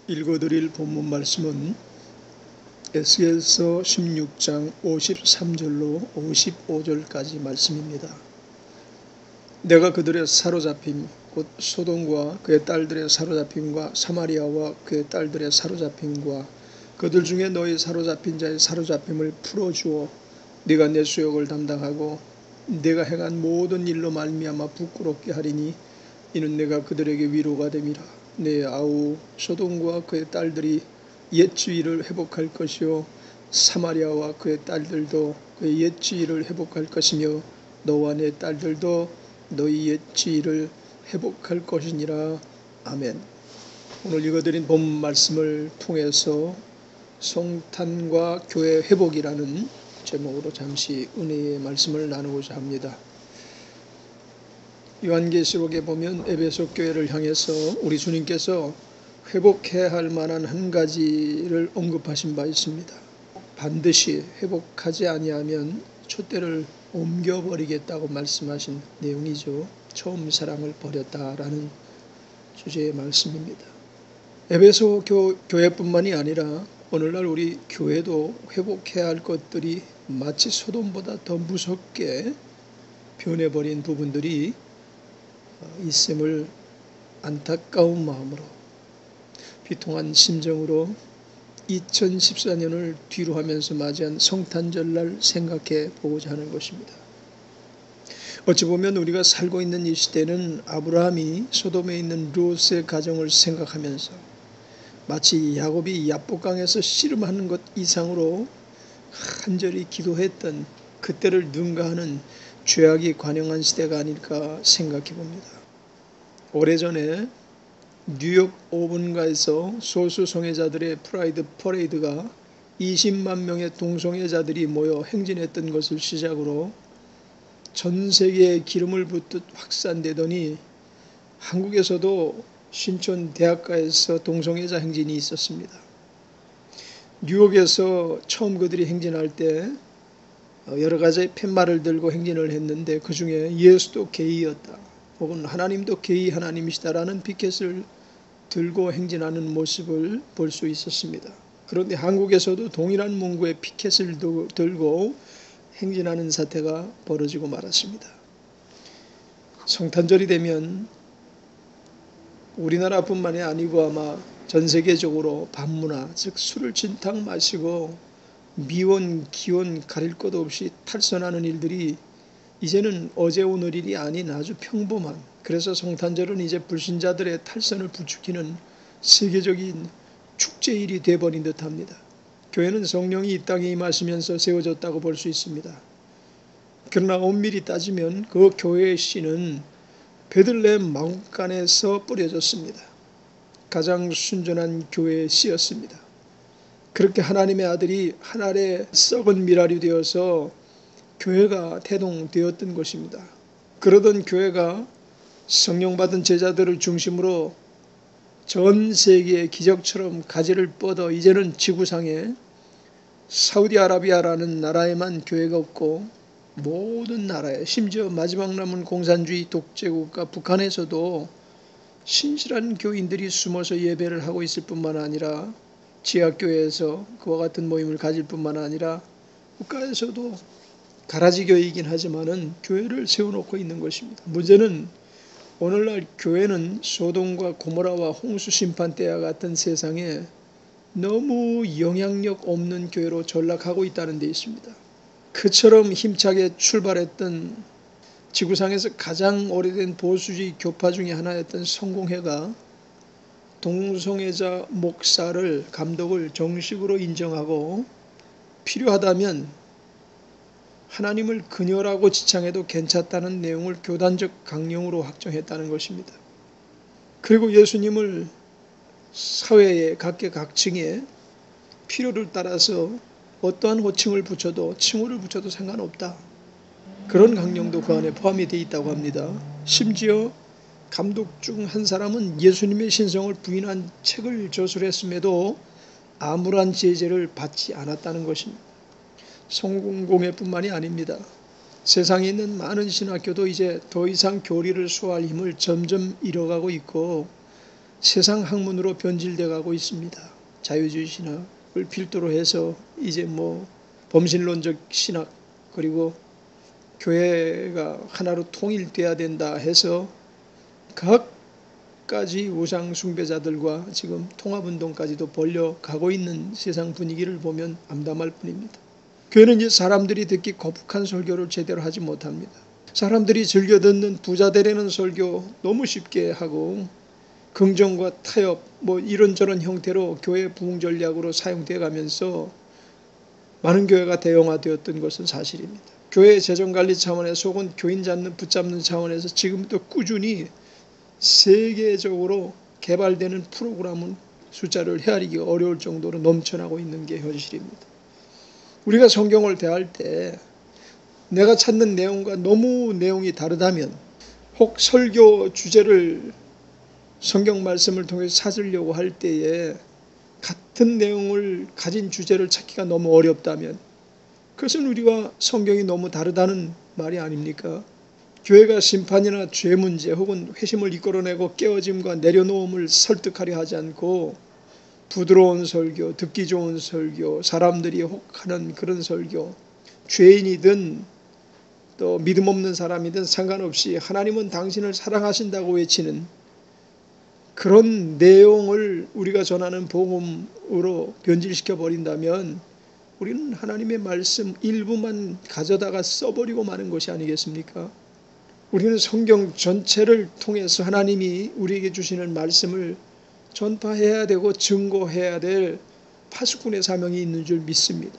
읽어드릴 본문 말씀은 에스겔서 16장 53절로 55절까지 말씀입니다. 내가 그들의 사로잡힘 곧 소돔과 그의 딸들의 사로잡힘과 사마리아와 그의 딸들의 사로잡힘과 그들 중에 너희 사로잡힌 자의 사로잡힘을 풀어주어 네가 내 수욕을 담당하고 내가 행한 모든 일로 말미암아 부끄럽게 하리니 이는 내가 그들에게 위로가 됨이라. 내 아우 소돔과 그의 딸들이 옛 지위를 회복할 것이요 사마리아와 그의 딸들도 그의 옛 지위를 회복할 것이며 너와 내 딸들도 너희 옛 지위를 회복할 것이니라. 아멘. 오늘 읽어드린 본문 말씀을 통해서 성탄과 교회 회복이라는 제목으로 잠시 은혜의 말씀을 나누고자 합니다. 요한계시록에 보면 에베소 교회를 향해서 우리 주님께서 회복해야 할 만한 한 가지를 언급하신 바 있습니다. 반드시 회복하지 아니하면 촛대를 옮겨버리겠다고 말씀하신 내용이죠. 처음 사랑을 버렸다라는 주제의 말씀입니다. 에베소 교회뿐만이 아니라 오늘날 우리 교회도 회복해야 할 것들이 마치 소돔보다 더 무섭게 변해버린 부분들이 있음을 안타까운 마음으로 비통한 심정으로 2014년을 뒤로 하면서 맞이한 성탄절날 생각해 보고자 하는 것입니다. 어찌 보면 우리가 살고 있는 이 시대는 아브라함이 소돔에 있는 롯의 가정을 생각하면서 마치 야곱이 야복강에서 씨름하는 것 이상으로 간절히 기도했던 그때를 능가하는 죄악이 관영한 시대가 아닐까 생각해 봅니다. 오래전에 뉴욕 오분가에서 소수 성애자들의 프라이드 퍼레이드가 20만 명의 동성애자들이 모여 행진했던 것을 시작으로 전 세계에 기름을 붓듯 확산되더니 한국에서도 신촌 대학가에서 동성애자 행진이 있었습니다. 뉴욕에서 처음 그들이 행진할 때 여러 가지의 팻말을 들고 행진을 했는데 그 중에 예수도 게이였다 혹은 하나님도 게이 하나님이시다라는 피켓을 들고 행진하는 모습을 볼 수 있었습니다. 그런데 한국에서도 동일한 문구의 피켓을 들고 행진하는 사태가 벌어지고 말았습니다. 성탄절이 되면 우리나라뿐만이 아니고 아마 전 세계적으로 밤문화, 즉 술을 진탕 마시고 미혼, 기혼 가릴 것 없이 탈선하는 일들이 이제는 어제 오늘 일이 아닌 아주 평범한, 그래서 성탄절은 이제 불신자들의 탈선을 부추기는 세계적인 축제일이 되어버린 듯합니다. 교회는 성령이 이 땅에 임하시면서 세워졌다고 볼 수 있습니다. 그러나 엄밀히 따지면 그 교회의 씨는 베들레헴 마구간에서 뿌려졌습니다. 가장 순전한 교회의 씨였습니다. 그렇게 하나님의 아들이 하늘에 썩은 미랄이 되어서 교회가 태동되었던 것입니다. 그러던 교회가 성령 받은 제자들을 중심으로 전 세계의 기적처럼 가지를 뻗어 이제는 지구상에 사우디아라비아라는 나라에만 교회가 없고 모든 나라에, 심지어 마지막 남은 공산주의 독재국가 북한에서도 신실한 교인들이 숨어서 예배를 하고 있을 뿐만 아니라 지하교회에서 그와 같은 모임을 가질 뿐만 아니라 국가에서도 가라지 교회이긴 하지만은 교회를 세워놓고 있는 것입니다. 문제는 오늘날 교회는 소돔과 고모라와 홍수 심판 때와 같은 세상에 너무 영향력 없는 교회로 전락하고 있다는 데 있습니다. 그처럼 힘차게 출발했던 지구상에서 가장 오래된 보수주의 교파 중에 하나였던 성공회가 동성애자 목사를, 감독을 정식으로 인정하고 필요하다면 하나님을 그녀라고 지칭해도 괜찮다는 내용을 교단적 강령으로 확정했다는 것입니다. 그리고 예수님을 사회의 각계각층에 필요를 따라서 어떠한 호칭을 붙여도, 칭호를 붙여도 상관없다. 그런 강령도 그 안에 포함이 되어 있다고 합니다. 심지어 감독 중 한 사람은 예수님의 신성을 부인한 책을 저술했음에도 아무런 제재를 받지 않았다는 것입니다. 성공회뿐만이 아닙니다. 세상에 있는 많은 신학교도 이제 더 이상 교리를 수호할 힘을 점점 잃어가고 있고 세상 학문으로 변질돼 가고 있습니다. 자유주의 신학을 필두로 해서 이제 범신론적 신학, 그리고 교회가 하나로 통일돼야 된다 해서 각가지 우상 숭배자들과 지금 통합운동까지도 벌려가고 있는 세상 분위기를 보면 암담할 뿐입니다. 교회는 이제 사람들이 듣기 거북한 설교를 제대로 하지 못합니다. 사람들이 즐겨 듣는 부자 되려는 설교 너무 쉽게 하고, 긍정과 타협 이런저런 형태로 교회 부흥 전략으로 사용되어 가면서 많은 교회가 대형화되었던 것은 사실입니다. 교회 재정관리 차원에서 혹은 교인 붙잡는 차원에서 지금도 꾸준히 세계적으로 개발되는 프로그램은 숫자를 헤아리기가 어려울 정도로 넘쳐나고 있는 게 현실입니다. 우리가 성경을 대할 때 내가 찾는 내용과 너무 내용이 다르다면, 혹 설교 주제를 성경 말씀을 통해서 찾으려고 할 때에 같은 내용을 가진 주제를 찾기가 너무 어렵다면, 그것은 우리와 성경이 너무 다르다는 말이 아닙니까? 교회가 심판이나 죄 문제 혹은 회심을 이끌어내고 깨어짐과 내려놓음을 설득하려 하지 않고 부드러운 설교, 듣기 좋은 설교, 사람들이 혹하는 그런 설교, 죄인이든 또 믿음 없는 사람이든 상관없이 하나님은 당신을 사랑하신다고 외치는 그런 내용을 우리가 전하는 복음으로 변질시켜 버린다면 우리는 하나님의 말씀 일부만 가져다가 써버리고 마는 것이 아니겠습니까? 우리는 성경 전체를 통해서 하나님이 우리에게 주시는 말씀을 전파해야 되고 증거해야 될 파수꾼의 사명이 있는 줄 믿습니다.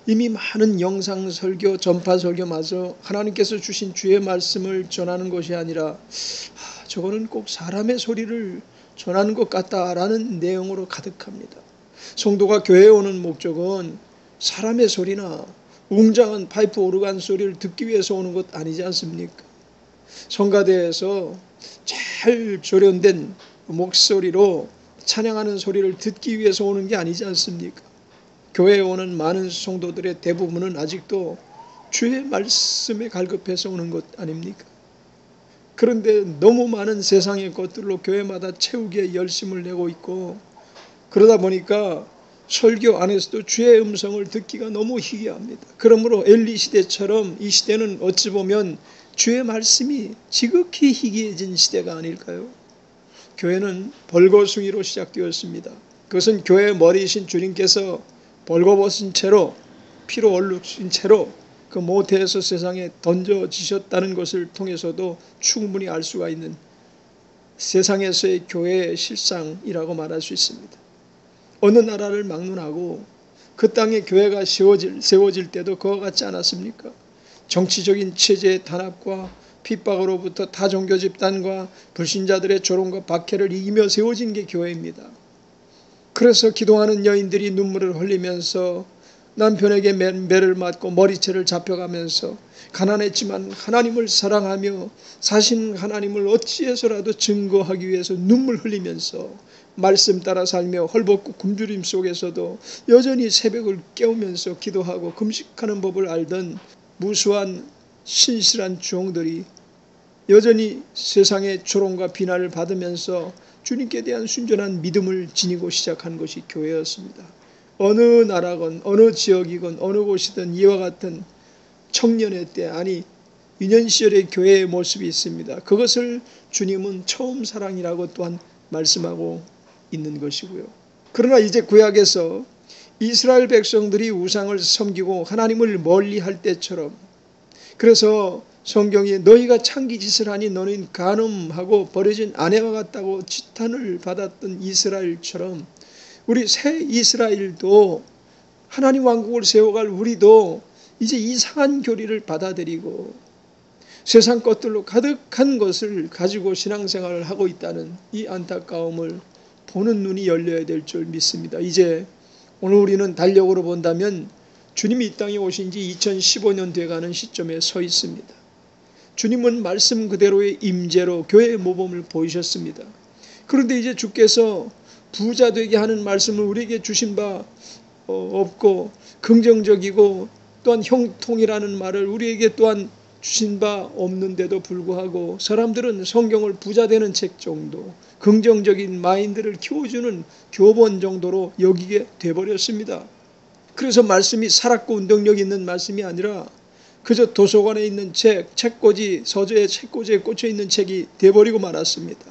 이미 많은 영상 설교, 전파 설교마저 하나님께서 주신 주의 말씀을 전하는 것이 아니라 저거는 꼭 사람의 소리를 전하는 것 같다라는 내용으로 가득합니다. 성도가 교회에 오는 목적은 사람의 소리나 웅장한 파이프 오르간 소리를 듣기 위해서 오는 것 아니지 않습니까? 성가대에서 잘 조련된 목소리로 찬양하는 소리를 듣기 위해서 오는 게 아니지 않습니까? 교회에 오는 많은 성도들의 대부분은 아직도 주의 말씀에 갈급해서 오는 것 아닙니까? 그런데 너무 많은 세상의 것들로 교회마다 채우기에 열심을 내고 있고, 그러다 보니까 설교 안에서도 주의 음성을 듣기가 너무 희귀합니다. 그러므로 엘리 시대처럼 이 시대는 어찌 보면 주의 말씀이 지극히 희귀해진 시대가 아닐까요? 교회는 벌거숭이로 시작되었습니다. 그것은 교회의 머리이신 주님께서 벌거벗은 채로 피로 얼룩진 채로 그 모태에서 세상에 던져지셨다는 것을 통해서도 충분히 알 수가 있는 세상에서의 교회의 실상이라고 말할 수 있습니다. 어느 나라를 막론하고 그 땅에 교회가 세워질 때도 그와 같지 않았습니까? 정치적인 체제의 탄압과 핍박으로부터 타종교 집단과 불신자들의 조롱과 박해를 이기며 세워진 게 교회입니다. 그래서 기도하는 여인들이 눈물을 흘리면서 남편에게 매를 맞고 머리채를 잡혀가면서 가난했지만 하나님을 사랑하며 사신 하나님을 어찌해서라도 증거하기 위해서 눈물 흘리면서 말씀 따라 살며 헐벗고 굶주림 속에서도 여전히 새벽을 깨우면서 기도하고 금식하는 법을 알던 무수한 신실한 종들이 여전히 세상의 조롱과 비난을 받으면서 주님께 대한 순전한 믿음을 지니고 시작한 것이 교회였습니다. 어느 나라건 어느 지역이건 어느 곳이든 이와 같은 청년의 때, 아니 유년 시절의 교회의 모습이 있습니다. 그것을 주님은 처음 사랑이라고 또한 말씀하고 있는 것이고요. 그러나 이제 구약에서 이스라엘 백성들이 우상을 섬기고 하나님을 멀리할 때처럼, 그래서 성경이 너희가 창기짓을 하니 너는 간음하고 버려진 아내와 같다고 지탄을 받았던 이스라엘처럼 우리 새 이스라엘도 하나님 왕국을 세워갈 우리도 이제 이상한 교리를 받아들이고 세상 것들로 가득한 것을 가지고 신앙생활을 하고 있다는 이 안타까움을 보는 눈이 열려야 될 줄 믿습니다. 이제 오늘 우리는 달력으로 본다면 주님이 이 땅에 오신 지 2015년 돼가는 시점에 서 있습니다. 주님은 말씀 그대로의 임재로 교회의 모범을 보이셨습니다. 그런데 이제 주께서 부자 되게 하는 말씀을 우리에게 주신 바 없고 긍정적이고 또한 형통이라는 말을 우리에게 또한 주신 바 없는데도 불구하고 사람들은 성경을 부자 되는 책 정도, 긍정적인 마인드를 키워주는 교본 정도로 여기게 돼버렸습니다. 그래서 말씀이 살았고 운동력 있는 말씀이 아니라 그저 도서관에 있는 책, 책꽂이, 서재의 책꽂이에 꽂혀있는 책이 돼버리고 말았습니다.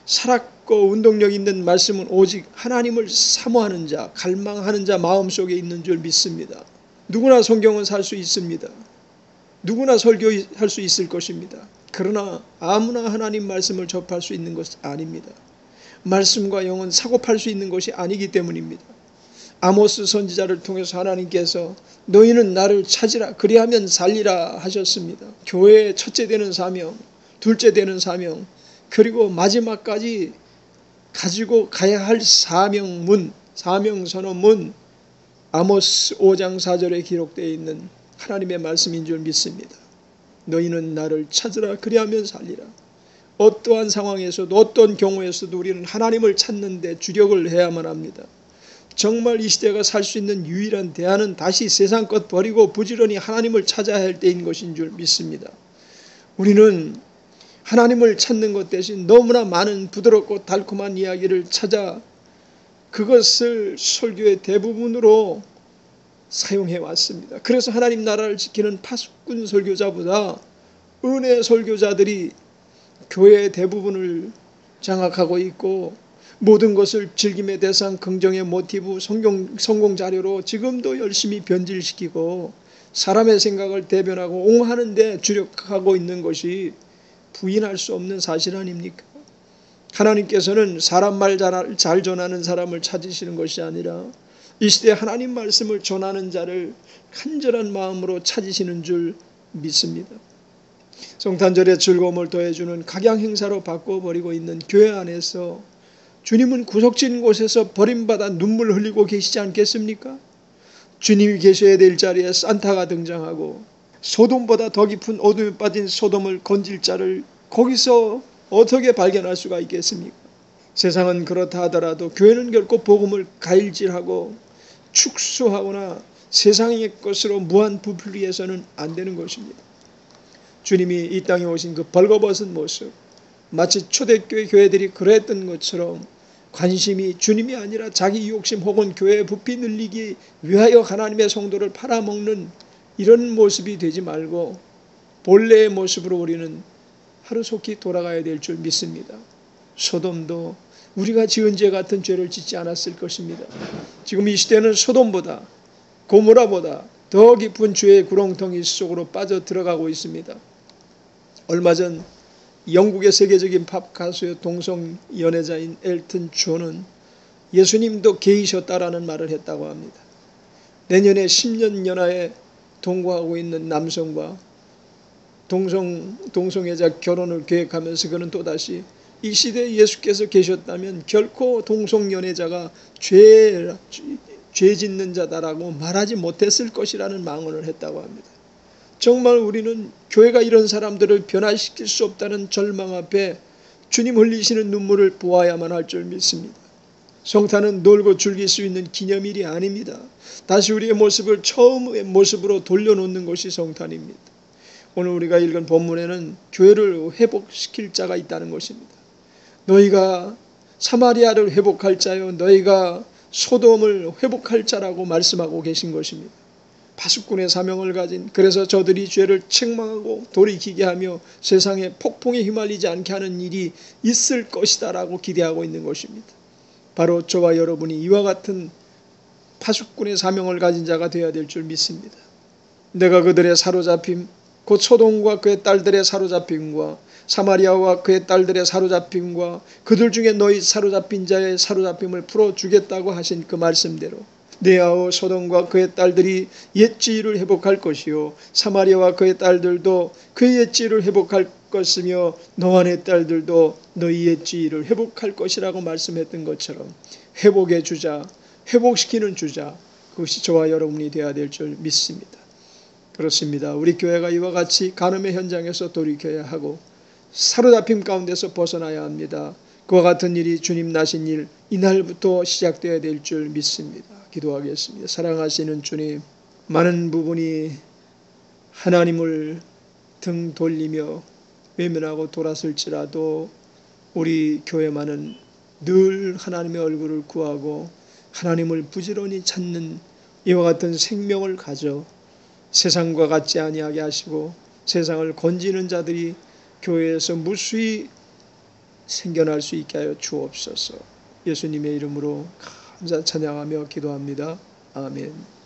살았고 운동력 있는 말씀은 오직 하나님을 사모하는 자, 갈망하는 자 마음속에 있는 줄 믿습니다. 누구나 성경은 살 수 있습니다. 누구나 설교할 수 있을 것입니다. 그러나 아무나 하나님 말씀을 접할 수 있는 것은 아닙니다. 말씀과 영은 사고팔 수 있는 것이 아니기 때문입니다. 아모스 선지자를 통해서 하나님께서 너희는 나를 찾으라 그리하면 살리라 하셨습니다. 교회의 첫째 되는 사명, 둘째 되는 사명, 그리고 마지막까지 가지고 가야 할 사명문, 사명선언문, 아모스 5장 4절에 기록되어 있는 하나님의 말씀인 줄 믿습니다. 너희는 나를 찾으라 그리하면 살리라. 어떠한 상황에서도 어떤 경우에서도 우리는 하나님을 찾는 데 주력을 해야만 합니다. 정말 이 시대가 살 수 있는 유일한 대안은 다시 세상 것 버리고 부지런히 하나님을 찾아야 할 때인 것인 줄 믿습니다. 우리는 하나님을 찾는 것 대신 너무나 많은 부드럽고 달콤한 이야기를 찾아 그것을 설교의 대부분으로 사용해 왔습니다. 그래서 하나님 나라를 지키는 파수꾼 설교자보다 은혜 설교자들이 교회의 대부분을 장악하고 있고 모든 것을 즐김의 대상, 긍정의 모티브, 성공 자료로 지금도 열심히 변질시키고 사람의 생각을 대변하고 옹호하는 데 주력하고 있는 것이 부인할 수 없는 사실 아닙니까? 하나님께서는 사람 말 잘 전하는 사람을 찾으시는 것이 아니라 이 시대에 하나님 말씀을 전하는 자를 간절한 마음으로 찾으시는 줄 믿습니다. 성탄절의 즐거움을 더해주는 각양 행사로 바꿔버리고 있는 교회 안에서 주님은 구석진 곳에서 버림받아 눈물 흘리고 계시지 않겠습니까? 주님이 계셔야 될 자리에 산타가 등장하고 소돔보다 더 깊은 어둠에 빠진 소돔을 건질 자를 거기서 어떻게 발견할 수가 있겠습니까? 세상은 그렇다 하더라도 교회는 결코 복음을 가일질하고 축소하거나 세상의 것으로 무한 부풀리해서는 안 되는 것입니다. 주님이 이 땅에 오신 그 벌거벗은 모습, 마치 초대교회 교회들이 그랬던 것처럼 관심이 주님이 아니라 자기 욕심 혹은 교회의 부피 늘리기 위하여 하나님의 성도를 팔아먹는 이런 모습이 되지 말고 본래의 모습으로 우리는 하루속히 돌아가야 될 줄 믿습니다. 소돔도 우리가 지은 죄 같은 죄를 짓지 않았을 것입니다. 지금 이 시대는 소돔보다 고모라보다 더 깊은 죄의 구렁텅이 속으로 빠져 들어가고 있습니다. 얼마 전 영국의 세계적인 팝 가수의 동성 연애자인 엘튼 존은 예수님도 게이셨다라는 말을 했다고 합니다. 내년에 10년 연하에 동거하고 있는 남성과 동성애자 결혼을 계획하면서 그는 또다시 이 시대에 예수께서 계셨다면 결코 동성연애자가 죄 짓는 자다라고 말하지 못했을 것이라는 망언을 했다고 합니다. 정말 우리는 교회가 이런 사람들을 변화시킬 수 없다는 절망 앞에 주님 흘리시는 눈물을 보아야만 할 줄 믿습니다. 성탄은 놀고 즐길 수 있는 기념일이 아닙니다. 다시 우리의 모습을 처음의 모습으로 돌려놓는 것이 성탄입니다. 오늘 우리가 읽은 본문에는 교회를 회복시킬 자가 있다는 것입니다. 너희가 사마리아를 회복할 자요 너희가 소돔을 회복할 자라고 말씀하고 계신 것입니다. 파수꾼의 사명을 가진 그래서 저들이 죄를 책망하고 돌이키게 하며 세상에 폭풍에 휘말리지 않게 하는 일이 있을 것이다 라고 기대하고 있는 것입니다. 바로 저와 여러분이 이와 같은 파수꾼의 사명을 가진 자가 되어야 될 줄 믿습니다. 내가 그들의 사로잡힘 곧 소돔과 그의 딸들의 사로잡힘과 사마리아와 그의 딸들의 사로잡힘과 그들 중에 너희 사로잡힌 자의 사로잡힘을 풀어주겠다고 하신 그 말씀대로 내 아우 소돔과 그의 딸들이 옛지위를 회복할 것이요 사마리아와 그의 딸들도 그의 옛지위를 회복할 것이며 너와 내 딸들도 너희 옛지위를 회복할 것이라고 말씀했던 것처럼 회복의 주자, 회복시키는 주자 그것이 저와 여러분이 되어야 될 줄 믿습니다. 그렇습니다. 우리 교회가 이와 같이 간음의 현장에서 돌이켜야 하고 사로잡힘 가운데서 벗어나야 합니다. 그와 같은 일이 주님 나신 일 이날부터 시작되어야 될 줄 믿습니다. 기도하겠습니다. 사랑하시는 주님, 많은 부분이 하나님을 등 돌리며 외면하고 돌았을지라도 우리 교회만은 늘 하나님의 얼굴을 구하고 하나님을 부지런히 찾는 이와 같은 생명을 가져 세상과 같지 아니하게 하시고 세상을 건지는 자들이 교회에서 무수히 생겨날 수 있게 하여 주옵소서. 예수님의 이름으로 감사 찬양하며 기도합니다. 아멘.